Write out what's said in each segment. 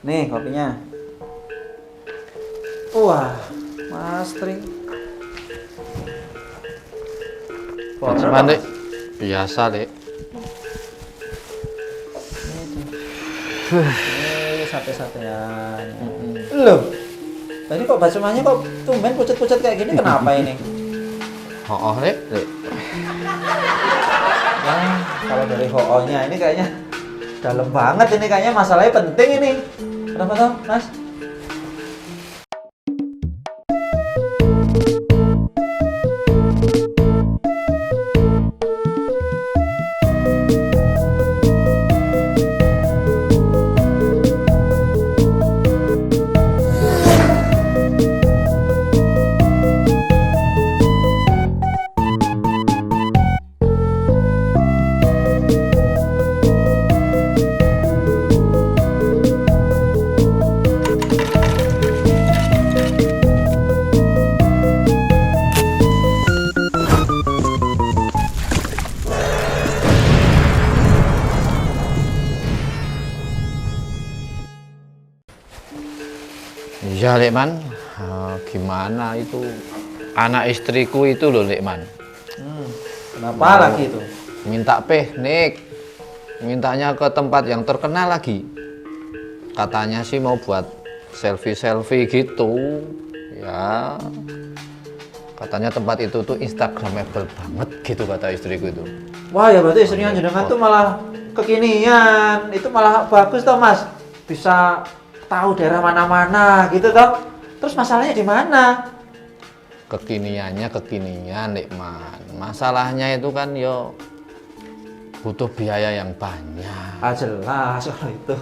Nih kopinya. Wah, Mas Tri. Cuman dek, biasa dek. Ini sate-satean. Loh, tadi kok bacemannya kok tumben pucet-pucet kayak gini, kenapa ini? Oh dek, dek. Wah, kalau dari ho-nya ini kayaknya dalam banget ini, kayaknya masalahnya penting ini. Kenapa toh, Mas? Iya Lekman, gimana itu anak istriku itu loh Lekman. Kenapa lagi itu? Minta piknik, mintanya ke tempat yang terkenal lagi. Katanya sih mau buat selfie-selfie gitu. Ya, katanya tempat itu tuh instagramable banget gitu kata istriku itu. Wah, ya berarti istrinya jenengan tuh malah kekinian. Itu malah bagus toh, Mas. Bisa tahu daerah mana-mana gitu toh. Terus masalahnya di mana? Kekiniannya kekinian Lekman. Masalahnya itu kan yo butuh biaya yang banyak. Ah, jelas kalau itu.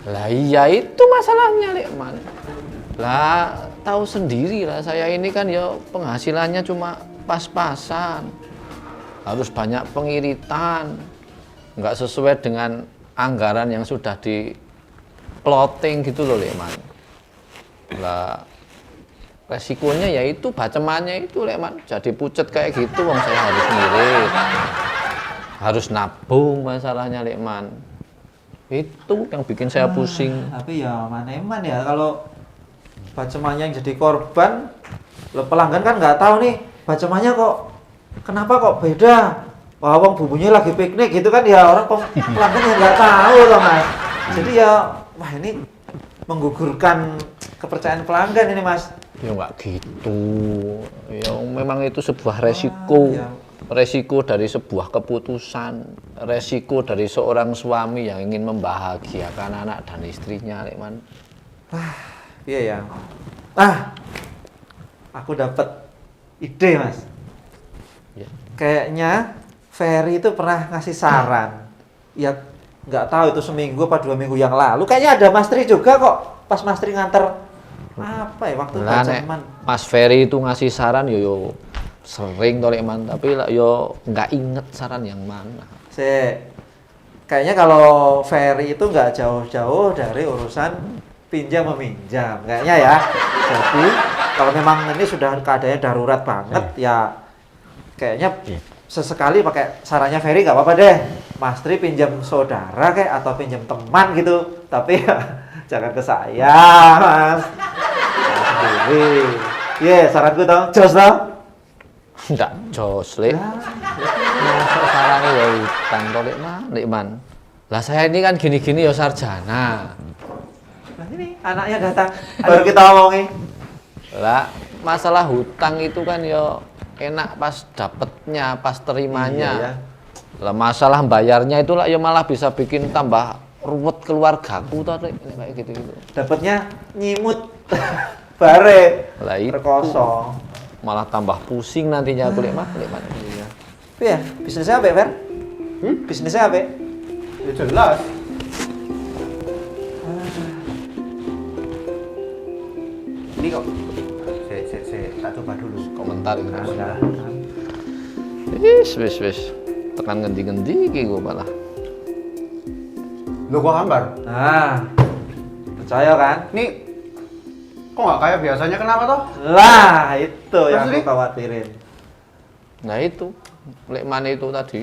Lah iya itu masalahnya Lekman. Lah tahu sendiri lah saya ini kan ya penghasilannya cuma pas-pasan. Harus banyak pengiritan. Nggak sesuai dengan anggaran yang sudah di plotting gitu loh Lekman. Lah resikonya yaitu bacemannya itu Lekman. Jadi pucet kayak gitu wong saya harus ngirit. Harus nabung masalahnya Lekman. Itu yang bikin saya pusing. Tapi ya mana ya kalau bacemannya yang jadi korban, lo pelanggan kan nggak tahu nih bacemannya kok kenapa kok beda. Wah, wong bumbunya lagi piknik gitu kan ya, orang pelanggan yang nggak tahu loh Mas. Jadi ya wah ini menggugurkan kepercayaan pelanggan ini Mas. Ya nggak gitu. Ya memang itu sebuah resiko. Ya. Resiko dari sebuah keputusan, resiko dari seorang suami yang ingin membahagiakan anak dan istrinya, Lekman. Iya ya. Aku dapat ide Mas. Ya. Kayaknya Ferry itu pernah ngasih saran. Ya nggak tahu itu seminggu apa 2 minggu yang lalu. Kayaknya ada Mas Tri juga kok. Pas Mas Tri nganter apa ya waktu bacaman. Mas Ferry itu ngasih saran yo sering toh Lekman, tapi yo nggak inget saran yang mana. Kayaknya kalau Ferry itu nggak jauh-jauh dari urusan pinjam meminjam kayaknya ya. Jadi kalau memang ini sudah keadaannya darurat banget ya kayaknya sesekali pakai sarannya Ferry nggak apa-apa deh. Mas Tri pinjam saudara kayak atau pinjam teman gitu. Tapi ya, jangan ke saya Mas. Sendiri. Saranku tau, jos tau. Enggak jos, Lek. Masuk sarannya ya utang toh Lekman. Lah saya ini kan gini-gini ya sarjana. Nah ini anaknya datang, baru kita omongin. Lah masalah hutang itu kan ya enak pas dapetnya, pas terimanya. Iya, ya. Lah masalah bayarnya itu lah ya malah bisa bikin tambah ruwet keluargaku toh kayak gitu-gitu. Dapatnya nyimut bare Lah itu terkosong. malah tambah pusing nantinya aku Lekman. Iya. Tapi ya, bisnisnya apa ya, Fer? Bisnisnya apa? Ya jelas. Ini kok saya tak coba dulu. Komentar itu. Nah, Wis. Tekan ngendi-ngendi iki gua malah. Lo kok hambar? Nah, percaya kan? Nih kok nggak kayak biasanya, kenapa toh? Lah, itu yang Maksudnya? aku khawatirin. Nah itu Lekman itu tadi.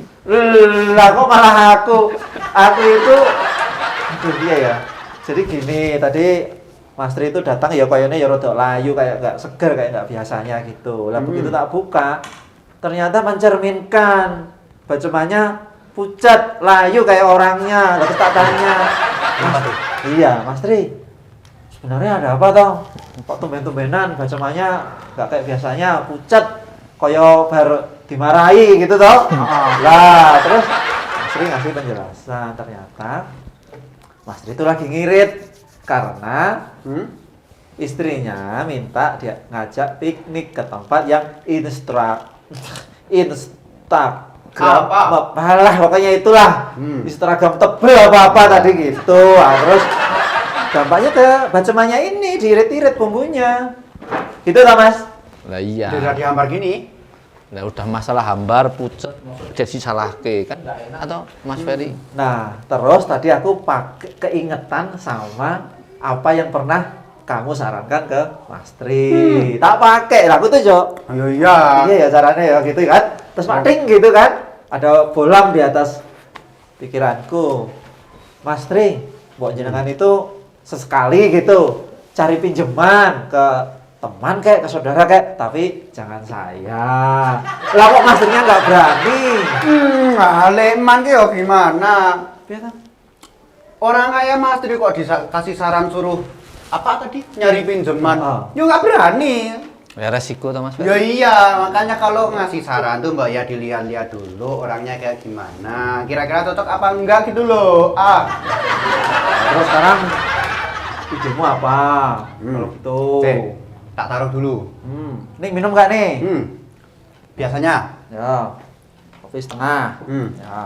Lah, kok malah aku? Aku itu, aduh iya ya. Jadi gini, tadi Mas Tri itu datang ya kayaknya ya rodok layu, kayak nggak seger, kayak nggak biasanya gitu. Lah begitu tak buka, ternyata mencerminkan bacemannya pucat, layu kayak orangnya. Lalu tak tanya, Apa tuh? iya Mas Tri, sebenarnya ada apa toh? Kok tumben-tumbenan bacemannya nggak kayak biasanya, pucat, kayak baru dimarahi gitu toh? Lah terus Mas Tri ngasih penjelasan, ternyata Mas Tri itu lagi ngirit karena istrinya minta dia ngajak piknik ke tempat yang Instagram apalah pokoknya itulah Instagram tebel apa tadi gitu. Nah, terus dampaknya ke bacemannya ini diirit-irit bumbunya gitu lah Mas. Lah iya. Udah dihambar gini. Nah udah masalah hambar pucet jadi salah ke kan nggak enak atau Mas Ferry. Nah terus tadi aku pakai keingetan sama apa yang pernah kamu sarankan ke Mas Tri. Tak pakai lah aku tuh Jo. Ayo iya. Iya ya caranya ya gitu kan. Terus mating gitu kan. Ada bolam di atas pikiranku. Mas Tri, buat jenengan itu sesekali gitu cari pinjaman ke teman kayak ke saudara kayak, tapi jangan saya. Lah kok Mas Tri-nya nggak berani? Aleman ki yo gimana? Iya kan? Orang kayak Mas Tri kok dikasih saran suruh apa tadi? Nyari pinjaman. Yo nggak berani. Ya resiko tuh Mas Ya Ferry. iya, makanya kalau ngasih saran tuh Mbak ya dilihat-lihat dulu orangnya kayak gimana. Kira-kira cocok apa enggak gitu loh. Terus sekarang idemu apa? Kalau gitu. Cek, tak taruh dulu. Nih minum nggak nih? Biasanya. Ya. Kopi setengah. Ya.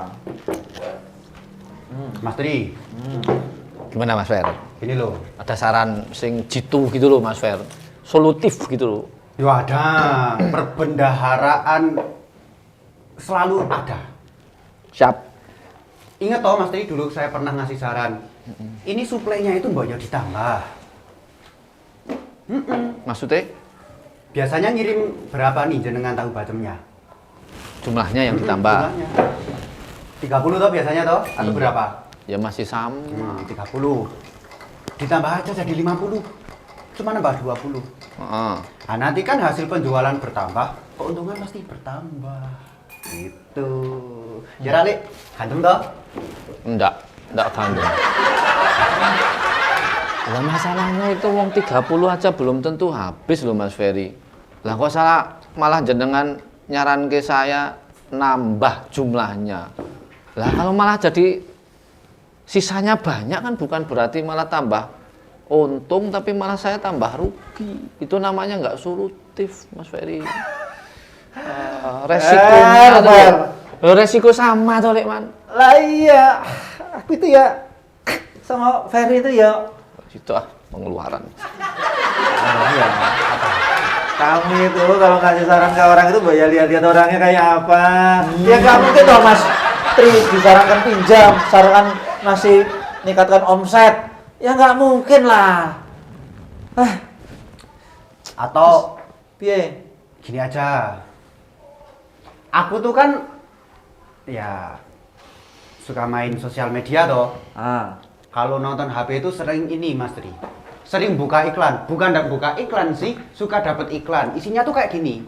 Mas Tri, Gimana Mas Fer? gini loh. Ada saran sing jitu gitu loh Mas Fer. Solutif gitu loh. Yo ada, perbendaharaan selalu ada. Siap. Ingat toh Mas Tri dulu saya pernah ngasih saran. Ini suplainya itu mbaknya ditambah. Maksudnya Biasanya ngirim berapa nih jenengan tahu bacemnya? jumlahnya yang ditambah. Jumlahnya. 30 toh biasanya toh? Atau Iya. berapa? Ya masih sama. 30. Ditambah aja jadi 50. Cuma nambah 20. Heeh. Nah, nanti kan hasil penjualan bertambah, keuntungan pasti bertambah. Gitu. Ya Ralik, hantem toh? Enggak gandeng. Lah masalahnya itu wong 30 aja belum tentu habis loh Mas Ferry. Lah kok salah malah jenengan nyaran ke saya nambah jumlahnya. Lah kalau malah jadi sisanya banyak kan bukan berarti malah tambah untung tapi malah saya tambah rugi. Itu namanya nggak solutif Mas Ferry. Resikonya tuh ya. Resiko sama toh Lek Man. Lah iya, aku itu ya sama Ferry itu ya. Itu pengeluaran. Iya. Kami itu kalau kasih saran ke orang itu ya lihat-lihat orangnya kayak apa. Ya nggak mungkin dong Mas Tri disarankan pinjam, sarankan ngasih meningkatkan omset. Ya nggak mungkin lah. Atau Piye? gini aja. Aku tuh kan ya suka main sosial media toh. Kalau nonton HP itu sering ini Mas Tri. Sering buka iklan, bukan buka iklan sih, suka dapat iklan. Isinya tuh kayak gini.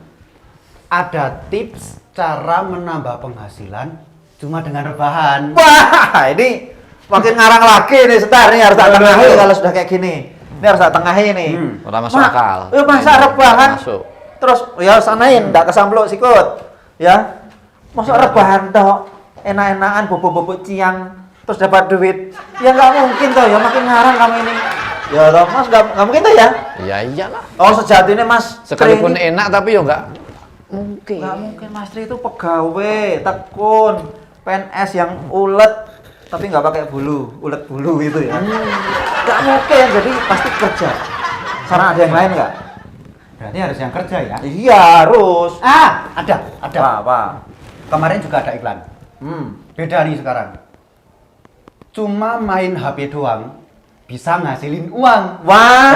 Ada tips cara menambah penghasilan cuma dengan rebahan. Wah, ini makin ngarang lagi nih setar nih harus tak tengahi kalau sudah kayak gini. Ini harus tak tengahi nih. Ora masuk akal. Ya masa rebahan. Masuk. Terus ya sanain ndak kesampluk sikut. Ya. Masa rebahan toh enak-enakan bobo-bobo ciang terus dapat duit. Ya nggak mungkin toh ya makin ngarang kamu ini. Ya toh Mas nggak mungkin toh ya. Ya iyalah. Oh sejatinya Mas Sekalipun Tri ini enak tapi ya nggak mungkin. nggak mungkin Mas Tri itu pegawai tekun PNS yang ulet tapi nggak pakai bulu, ulet bulu gitu ya. Nggak mungkin, jadi pasti kerja. Karena ada yang lain nggak? Berarti harus yang kerja ya. Iya harus. Ada. Apa? Kemarin juga ada iklan. Beda nih sekarang. Cuma main HP doang bisa ngasilin uang. Wah.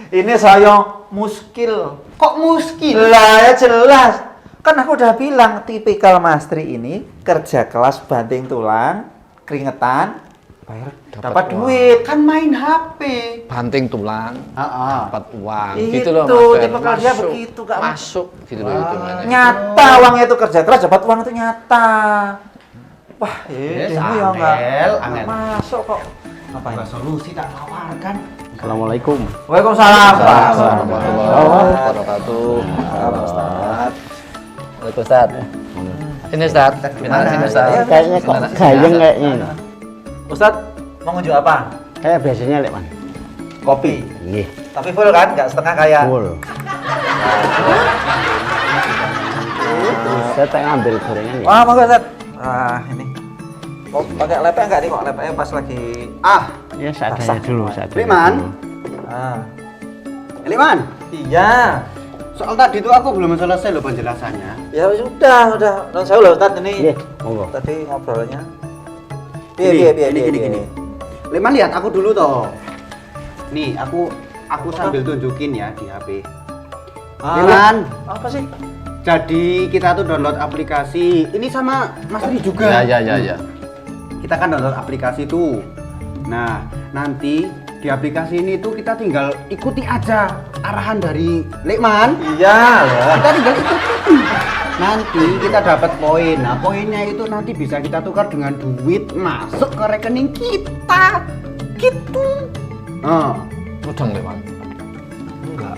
Ini saya muskil. Kok muskil? Lah ya jelas. Kan aku udah bilang tipikal Mas Tri ini kerja kelas banting tulang, keringetan, dapat duit. Kan main HP. Banting tulang, dapat uang. Gitu loh Itu, Mas Fer. tipikal dia begitu, Kak. Masuk gitu loh itu mainnya. Nyata uangnya itu kerja keras dapat uang itu nyata. Wah, Yes, ini ya enggak angel. masuk kok. Ngapain? Ada solusi tak tawarkan. Assalamualaikum. Waalaikumsalam, Pak. Warahmatullahi wabarakatuh. Ustaz. Waalaikumsalam Ustaz. Ini Ustaz. Ini Ustaz. Kayaknya kok gayeng kayaknya. Ustaz, mau ngunjuk apa? Kayak biasanya Lek Man. Kopi. Iya, Tapi full kan, nggak setengah kayak. full. Saya tak ngambil gorengan ya. Wah, monggo Ustaz. Ini. Mau pakai lepek nggak nih kok? Lepeknya pas lagi. Ya seadanya dulu, seadanya Liman. dulu. Ah. Liman, Iya. soal tadi itu aku belum selesai loh penjelasannya. Ya sudah. Non saya loh Ustaz ini. Iya, monggo. Tadi ngobrolnya. Gini. Liman lihat aku dulu toh. Nih, aku sambil tunjukin ya di HP. Liman, Apa sih? jadi kita tuh download aplikasi ini sama Mas Tri juga. Ya. Kita kan download aplikasi tuh. Nah, nanti di aplikasi ini tuh kita tinggal ikuti aja arahan dari Lekman. Iya lah. Kita tinggal ikuti. Nanti kita dapat poin. Nah, poinnya itu nanti bisa kita tukar dengan duit masuk ke rekening kita. Gitu. Udang deh, Bang. Enggak.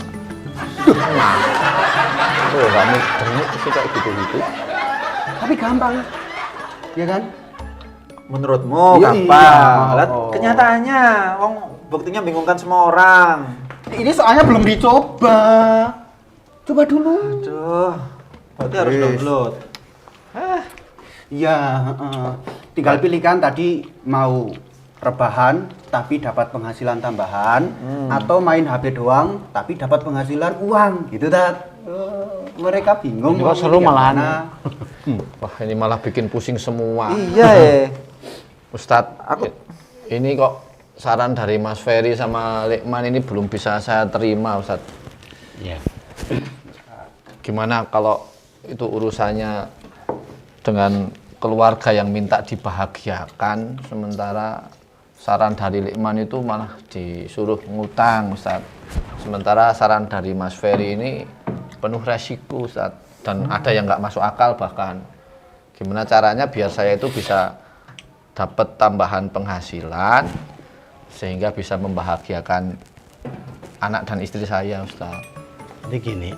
Oh, kamu denguk sih kayak gitu-gitu. Tapi gampang. Ya kan? Menurutmu Iya, gampang. iya. Lihat kenyataannya, wong buktinya bingungkan semua orang. Ini soalnya belum dicoba. Coba dulu. Aduh, berarti harus Yes. download. Iya, tinggal pilihkan tadi mau rebahan tapi dapat penghasilan tambahan atau main HP doang tapi dapat penghasilan uang gitu Tat. Mereka bingung. Ini kok mau seru milih yang malahan. mana. Wah, ini malah bikin pusing semua. Iya ya. Ustadz, ini kok saran dari Mas Ferry sama Lekman ini belum bisa saya terima, Ustadz. Iya. Gimana kalau itu urusannya dengan keluarga yang minta dibahagiakan, sementara saran dari Lekman itu malah disuruh ngutang, Ustadz. Sementara saran dari Mas Ferry ini penuh resiko, Ustadz. Dan ada yang nggak masuk akal bahkan. Gimana caranya biar saya itu bisa dapat tambahan penghasilan sehingga bisa membahagiakan anak dan istri saya, Ustadz. Jadi gini.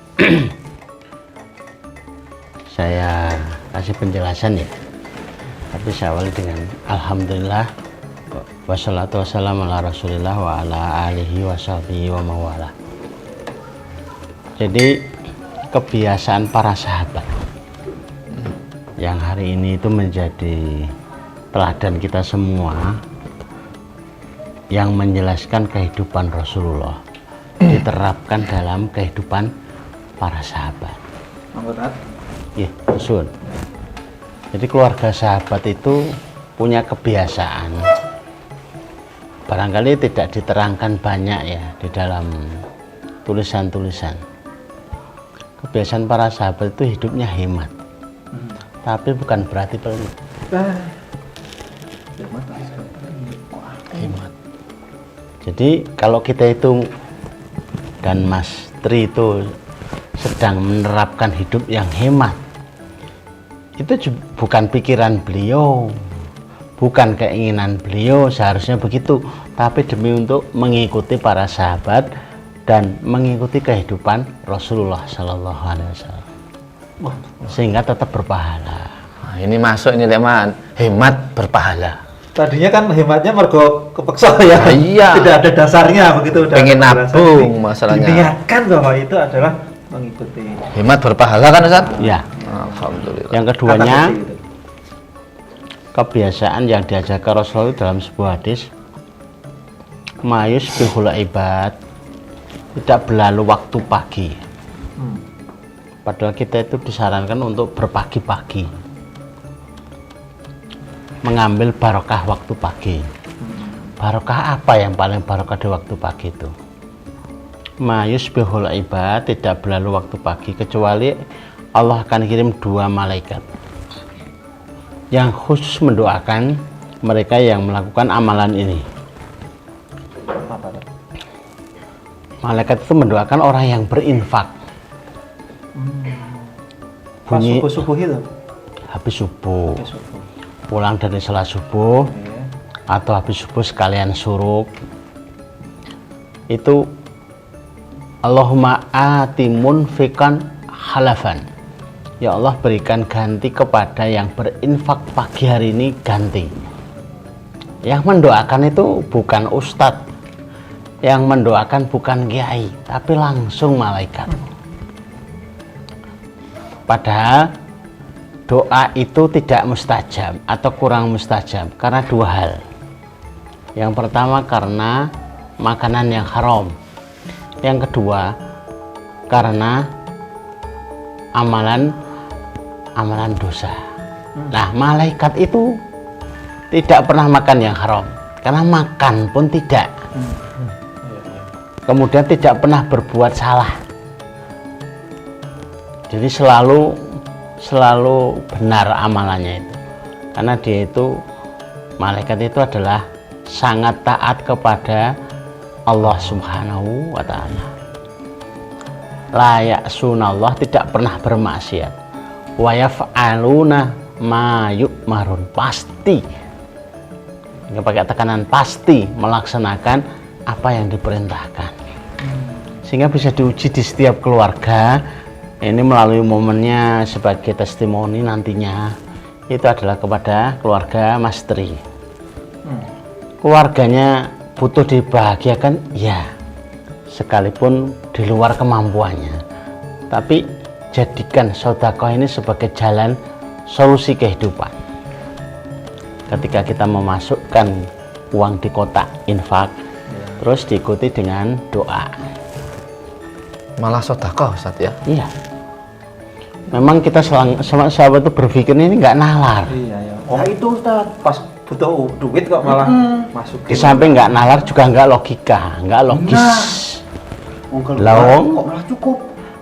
Saya kasih penjelasan ya. Tapi saya awali dengan alhamdulillah wassalatu wassalamu ala rasulillah wa ala alihi wa sahbihi wa mawala. Jadi kebiasaan para sahabat yang hari ini itu menjadi teladan kita semua yang menjelaskan kehidupan Rasulullah diterapkan dalam kehidupan para sahabat. Anggota. Iya, Sun. Jadi keluarga sahabat itu punya kebiasaan. Barangkali tidak diterangkan banyak ya di dalam tulisan-tulisan. Kebiasaan para sahabat itu hidupnya hemat. Tapi bukan berarti pelit. Hemat. Jadi kalau kita itu dan Mas Tri itu sedang menerapkan hidup yang hemat, itu bukan pikiran beliau, bukan keinginan beliau seharusnya begitu, tapi demi untuk mengikuti para sahabat dan mengikuti kehidupan Rasulullah Sallallahu Alaihi Wasallam, sehingga tetap berpahala. Nah, ini masuk ini Lekman, hemat berpahala. Tadinya kan hematnya mergo kepeksa ya. Iya. Tidak ada dasarnya begitu. udah Pengen ada penjelasan. nabung Ini masalahnya. diniatkan bahwa itu adalah mengikuti. Hemat berpahala kan, Ustadz? Ya. Alhamdulillah. Yang keduanya, Kata kunci itu. kebiasaan yang diajarkan Rasulullah dalam sebuah hadis, mayus bihul ibad, tidak berlalu waktu pagi. Padahal kita itu disarankan untuk berpagi-pagi, mengambil barokah waktu pagi. Barokah apa yang paling barokah di waktu pagi itu? Mayus bihul ibad, tidak berlalu waktu pagi kecuali Allah akan kirim 2 malaikat yang khusus mendoakan mereka yang melakukan amalan ini. Apa tuh? Malaikat itu mendoakan orang yang berinfak. Pas Bunyi subuh-subuh itu. habis subuh, Habis subuh. pulang dari sholat subuh, Iya. atau habis subuh sekalian suruk. Itu Allahumma ati munfikan halafan. Ya Allah, berikan ganti kepada yang berinfak pagi hari ini ganti. Yang mendoakan itu bukan ustadz, yang mendoakan bukan kiai, tapi langsung malaikat. Padahal doa itu tidak mustajab atau kurang mustajab karena dua hal. Yang pertama karena makanan yang haram. Yang kedua karena amalan dosa. Nah, malaikat itu tidak pernah makan yang haram karena makan pun tidak. Kemudian tidak pernah berbuat salah. Jadi selalu benar amalannya itu. Karena dia itu, malaikat itu adalah sangat taat kepada Allah Subhanahu wa ta'ala. La ya'sunallah, tidak pernah bermaksiat. Wa yaf'aluna ma yu'marun, pasti. Nggak pakai tekanan, pasti melaksanakan apa yang diperintahkan. Sehingga bisa diuji di setiap keluarga. Ini melalui momennya sebagai testimoni nantinya itu adalah kepada keluarga Mas Tri. Keluarganya butuh dibahagiakan, ya, sekalipun di luar kemampuannya. Tapi jadikan sedekah ini sebagai jalan solusi kehidupan. Ketika kita memasukkan uang di kotak infak, terus diikuti dengan doa. Malah sedekah Ustaz ya. Iya. Memang kita sama sahabat itu berpikir ini nggak nalar. Iya, ya. Oh, itu Ustaz, pas butuh duit kok malah masukin. Di samping nggak nalar juga nggak logika, nggak logis. Lawong. Kok malah cukup?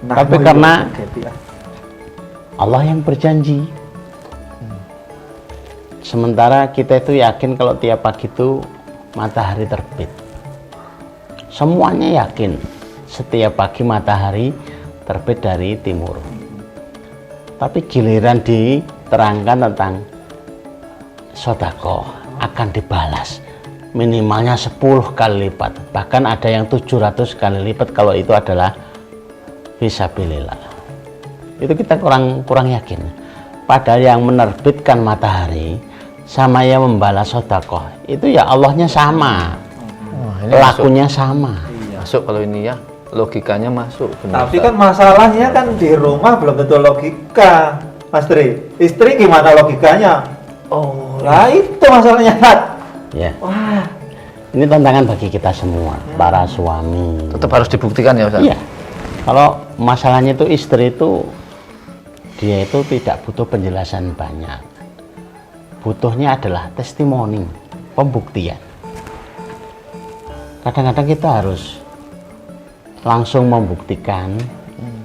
Nah, Tapi oh, iya, karena gitu ya. Allah yang berjanji. Sementara kita itu yakin kalau tiap pagi itu matahari terbit. Semuanya yakin setiap pagi matahari terbit dari timur. Tapi giliran diterangkan tentang sedekah akan dibalas minimalnya 10 kali lipat, bahkan ada yang 700 kali lipat kalau itu adalah fisabilillah. Itu kita kurang yakin. Padahal yang menerbitkan matahari sama yang membalas sedekah itu ya Allahnya sama, Wah, ini pelakunya sama. masuk kalau ini ya, logikanya masuk. Benar, Tapi Ustaz. kan masalahnya kan di rumah belum tentu logika, Mas Tri. Istri gimana logikanya? Oh, lah itu masalahnya, Nat. Ya, Wah, ini tantangan bagi kita semua, para suami. tetap harus dibuktikan ya Ustaz. Iya. Kalau masalahnya itu istri itu dia itu tidak butuh penjelasan banyak. Butuhnya adalah testimoni, pembuktian. Kadang-kadang kita harus langsung membuktikan,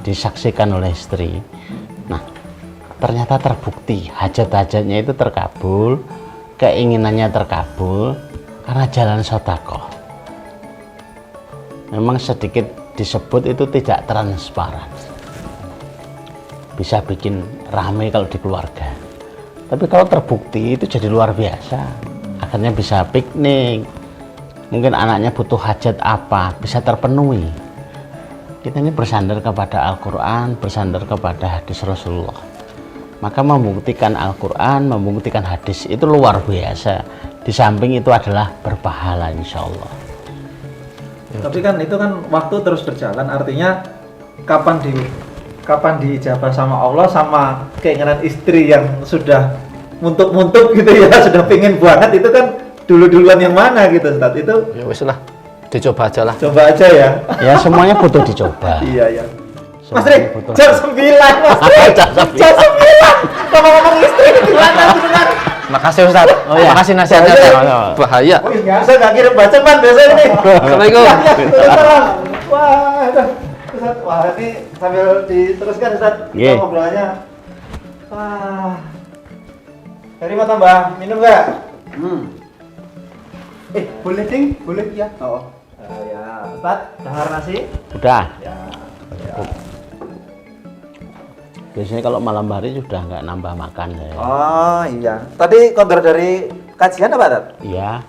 disaksikan oleh istri. Nah, ternyata terbukti hajat-hajatnya itu terkabul, keinginannya terkabul karena jalan sedekah. Memang sedikit disebut itu tidak transparan, bisa bikin rame kalau di keluarga. Tapi kalau terbukti itu jadi luar biasa. Akhirnya bisa piknik, mungkin anaknya butuh hajat apa bisa terpenuhi. Kita ini bersandar kepada Al-Quran, bersandar kepada hadis Rasulullah. Maka membuktikan Al-Quran, membuktikan hadis itu luar biasa. Di samping itu adalah berpahala insya Allah. tapi kan itu kan waktu terus berjalan, artinya kapan diijabah sama Allah sama keinginan istri yang sudah muntuk-muntuk gitu ya, sudah pengen banget, itu kan duluan yang mana gitu, Ustaz? Itu Ya wis lah, dicoba aja lah. coba aja ya. Ya semuanya butuh dicoba. Iya, ya. Mas Semuanya Tri, butuh. jam 9, Mas Tri. Jam 9. Jam 9. Ngomong-ngomong istri gimana sebenarnya? Makasih Ustaz. Oh, iya. Makasih nasihatnya. Bahaya. Ustaz. Bahaya. Oh iya, saya nggak kirim bacaman biasanya nih. Assalamualaikum. Waalaikumsalam. Wah, aduh. Ustaz, wah ini sambil diteruskan Ustaz, kita Iya. ngobrolnya. Wah. Dari mau tambah minum nggak? Boleh ding, boleh ya. Oh. Ya, Ustaz, dahar nasi? Udah. Ya. Biasanya kalau malam hari sudah nggak nambah makan ya. Oh iya. Tadi kontrak dari kajian apa, Tat? Iya.